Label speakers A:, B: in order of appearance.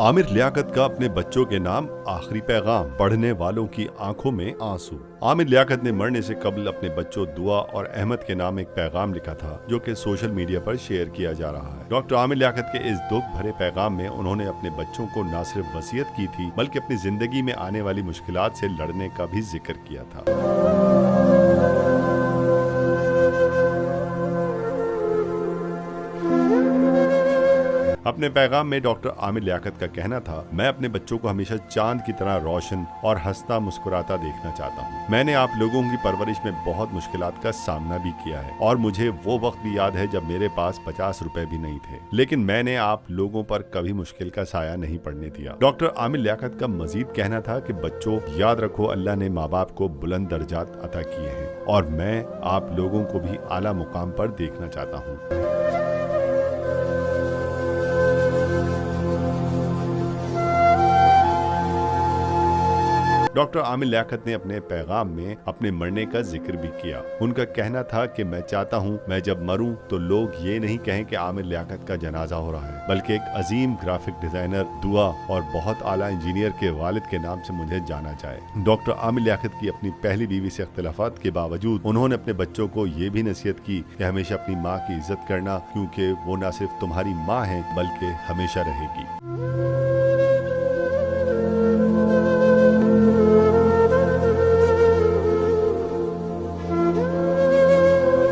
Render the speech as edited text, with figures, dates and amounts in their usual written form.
A: आमिर लियाकत का अपने बच्चों के नाम आखिरी पैगाम, पढ़ने वालों की आंखों में आंसू। आमिर लियाकत ने मरने से कबल अपने बच्चों दुआ और अहमद के नाम एक पैगाम लिखा था जो कि सोशल मीडिया पर शेयर किया जा रहा है। डॉक्टर आमिर लियाकत के इस दुख भरे पैगाम में उन्होंने अपने बच्चों को न सिर्फ वसीयत की थी बल्कि अपनी जिंदगी में आने वाली मुश्किलात से लड़ने का भी जिक्र किया था। अपने पैगाम में डॉक्टर आमिर लियाकत का कहना था, मैं अपने बच्चों को हमेशा चांद की तरह रोशन और हंसता मुस्कुराता देखना चाहता हूँ। मैंने आप लोगों की परवरिश में बहुत मुश्किलात का सामना भी किया है और मुझे वो वक्त भी याद है जब मेरे पास 50 रुपए भी नहीं थे, लेकिन मैंने आप लोगों पर कभी मुश्किल का साया नहीं पड़ने दिया। डॉक्टर आमिर लियाकत का मजीद कहना था कि बच्चों, याद रखो, अल्लाह ने माँ बाप को बुलंद दर्जात अता किए हैं और मैं आप लोगों को भी आला मुकाम पर देखना चाहता हूँ। डॉक्टर आमिर लियाकत ने अपने पैगाम में अपने मरने का जिक्र भी किया। उनका कहना था कि मैं चाहता हूं मैं जब मरूं तो लोग ये नहीं कहें कि आमिर लियाकत का जनाजा हो रहा है, बल्कि एक अजीम ग्राफिक डिजाइनर, दुआ और बहुत आला इंजीनियर के वालिद के नाम से मुझे जाना जाए। डॉक्टर आमिर लियाकत की अपनी पहली बीवी से इख्तिलाफात के बावजूद उन्होंने अपने बच्चों को ये भी नसीहत की कि हमेशा अपनी माँ की इज्जत करना, क्योंकि वो न सिर्फ तुम्हारी माँ है बल्कि हमेशा रहेगी।